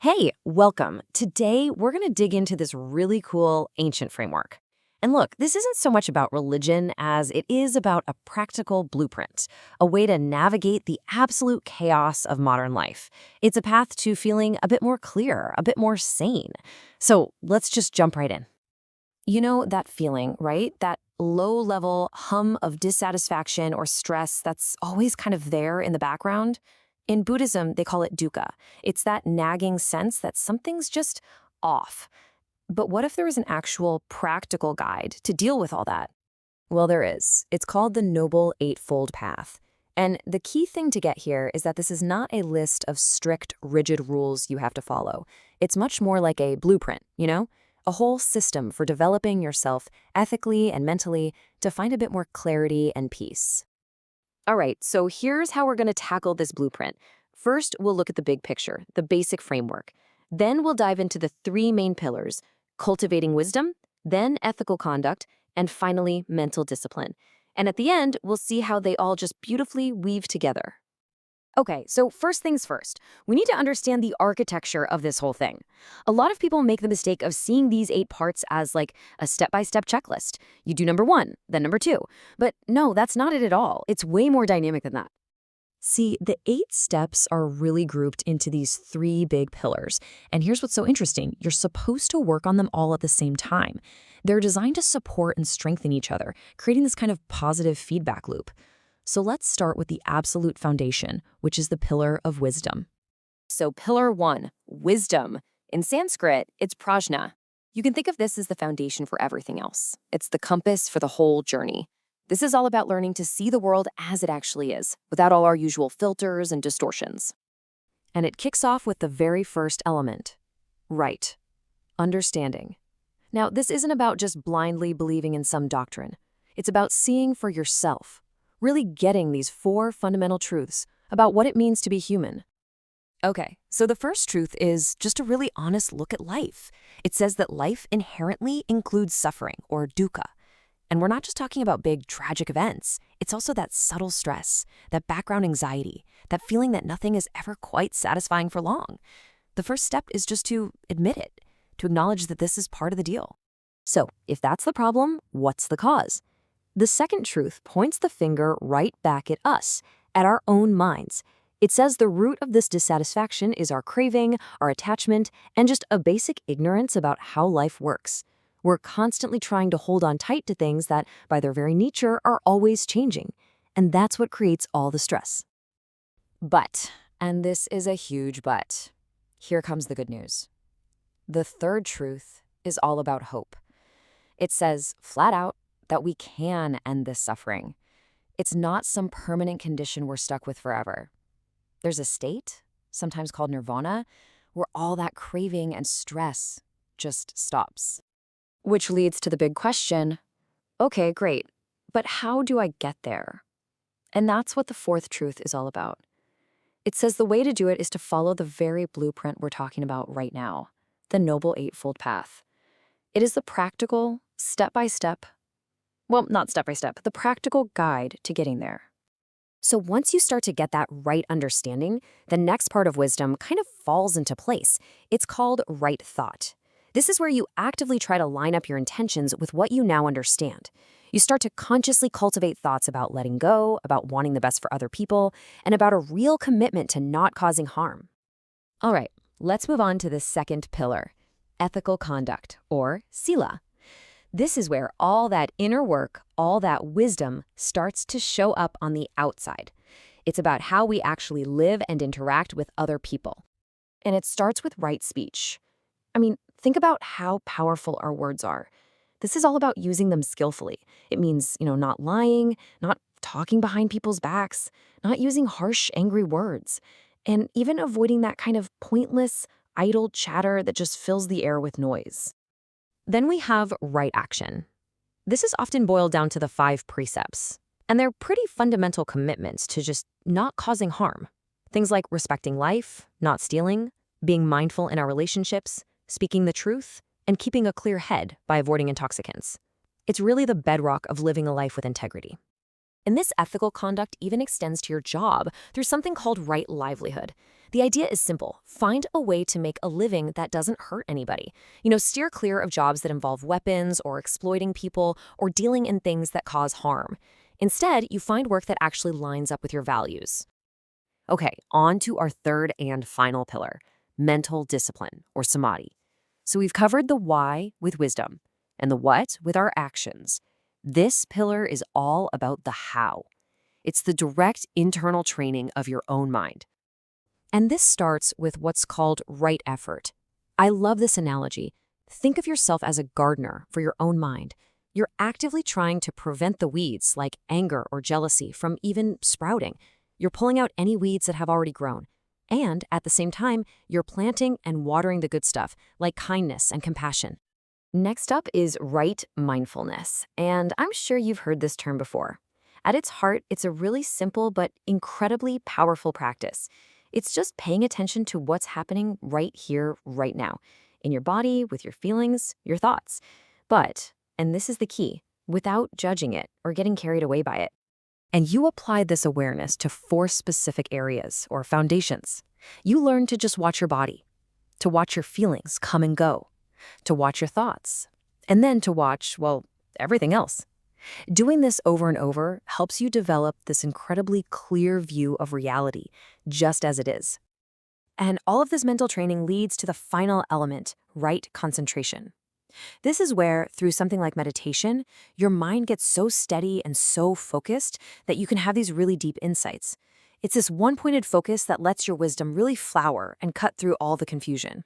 Hey, welcome. Today, we're going to dig into this really cool ancient framework. And look, this isn't so much about religion as it is about a practical blueprint, a way to navigate the absolute chaos of modern life. It's a path to feeling a bit more clear, a bit more sane. So let's just jump right in. You know that feeling, right? That low-level hum of dissatisfaction or stress that's always kind of there in the background? In Buddhism, they call it dukkha. It's that nagging sense that something's just off. But what if there was an actual practical guide to deal with all that? Well, there is. It's called the Noble Eightfold Path. And the key thing to get here is that this is not a list of strict, rigid rules you have to follow. It's much more like a blueprint, a whole system for developing yourself ethically and mentally to find a bit more clarity and peace. All right, so here's how we're going to tackle this blueprint. First, we'll look at the big picture, the basic framework. Then we'll dive into the three main pillars: cultivating wisdom, then ethical conduct, and finally, mental discipline. And at the end, we'll see how they all just beautifully weave together. Okay, so first things first, we need to understand the architecture of this whole thing. A lot of people make the mistake of seeing these 8 parts as like a step-by-step checklist. You do number 1, then number 2. But no, that's not it at all. It's way more dynamic than that. See, the 8 steps are really grouped into these 3 big pillars. And here's what's so interesting. You're supposed to work on them all at the same time. They're designed to support and strengthen each other, creating this kind of positive feedback loop. So let's start with the absolute foundation, which is the pillar of wisdom. So pillar 1, wisdom. In Sanskrit, it's prajna. You can think of this as the foundation for everything else. It's the compass for the whole journey. This is all about learning to see the world as it actually is, without all our usual filters and distortions. And it kicks off with the very first element: right, understanding. Now, this isn't about just blindly believing in some doctrine. It's about seeing for yourself, really getting these 4 fundamental truths about what it means to be human. Okay, so the first truth is just a really honest look at life. It says that life inherently includes suffering, or dukkha. And we're not just talking about big tragic events. It's also that subtle stress, that background anxiety, that feeling that nothing is ever quite satisfying for long. The first step is just to admit it, to acknowledge that this is part of the deal. So if that's the problem, what's the cause? The second truth points the finger right back at us, at our own minds. It says the root of this dissatisfaction is our craving, our attachment, and just a basic ignorance about how life works. We're constantly trying to hold on tight to things that, by their very nature, are always changing. And that's what creates all the stress. But, and this is a huge but, here comes the good news. The third truth is all about hope. It says, flat out, that we can end this suffering. It's not some permanent condition we're stuck with forever. There's a state, sometimes called nirvana, where all that craving and stress just stops. Which leads to the big question, okay, great, but how do I get there? And that's what the fourth truth is all about. It says the way to do it is to follow the very blueprint we're talking about right now, the Noble Eightfold Path. It is the practical, step-by-step, well, not step-by-step, the practical guide to getting there. So once you start to get that right understanding, the next part of wisdom kind of falls into place. It's called right thought. This is where you actively try to line up your intentions with what you now understand. You start to consciously cultivate thoughts about letting go, about wanting the best for other people, and about a real commitment to not causing harm. All right, let's move on to the second pillar, ethical conduct, or sila. This is where all that inner work, all that wisdom starts to show up on the outside. It's about how we actually live and interact with other people. And it starts with right speech. I mean, think about how powerful our words are. This is all about using them skillfully. It means, not lying, not talking behind people's backs, not using harsh, angry words, and even avoiding that kind of pointless, idle chatter that just fills the air with noise. Then we have right action. This is often boiled down to the 5 precepts, and they're pretty fundamental commitments to just not causing harm. Things like respecting life, not stealing, being mindful in our relationships, speaking the truth, and keeping a clear head by avoiding intoxicants. It's really the bedrock of living a life with integrity. And this ethical conduct even extends to your job through something called right livelihood. The idea is simple. Find a way to make a living that doesn't hurt anybody. Steer clear of jobs that involve weapons or exploiting people or dealing in things that cause harm. Instead, you find work that actually lines up with your values. Okay, on to our third and final pillar, mental discipline, or samadhi. So we've covered the why with wisdom and the what with our actions. This pillar is all about the how. It's the direct internal training of your own mind. And this starts with what's called right effort. I love this analogy. Think of yourself as a gardener for your own mind. You're actively trying to prevent the weeds like anger or jealousy from even sprouting. You're pulling out any weeds that have already grown. And at the same time, you're planting and watering the good stuff like kindness and compassion. Next up is right mindfulness, and I'm sure you've heard this term before. At its heart, it's a really simple but incredibly powerful practice. It's just paying attention to what's happening right here, right now, in your body, with your feelings, your thoughts. But, and this is the key, without judging it or getting carried away by it. And you apply this awareness to 4 specific areas or foundations. You learn to just watch your body, to watch your feelings come and go, to watch your thoughts, and then to watch, well, everything else. Doing this over and over helps you develop this incredibly clear view of reality, just as it is. And all of this mental training leads to the final element, right concentration. This is where, through something like meditation, your mind gets so steady and so focused that you can have these really deep insights. It's this one-pointed focus that lets your wisdom really flower and cut through all the confusion.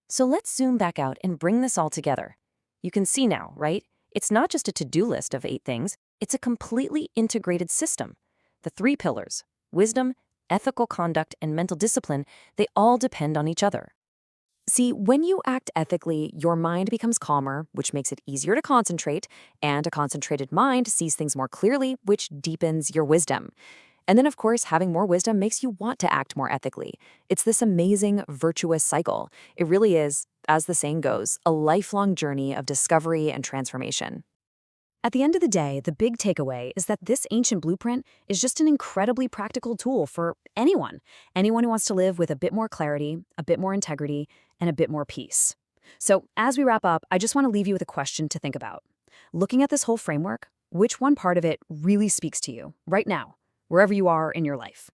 So let's zoom back out and bring this all together. You can see now, right? It's not just a to-do list of 8 things, it's a completely integrated system. The 3 pillars, wisdom, ethical conduct, and mental discipline, they all depend on each other. See, when you act ethically, your mind becomes calmer, which makes it easier to concentrate, and a concentrated mind sees things more clearly, which deepens your wisdom. And then, of course, having more wisdom makes you want to act more ethically. It's this amazing, virtuous cycle. It really is, as the saying goes, a lifelong journey of discovery and transformation. At the end of the day, the big takeaway is that this ancient blueprint is just an incredibly practical tool for anyone who wants to live with a bit more clarity, a bit more integrity, and a bit more peace. So as we wrap up, I just want to leave you with a question to think about. Looking at this whole framework, which one part of it really speaks to you right now, wherever you are in your life?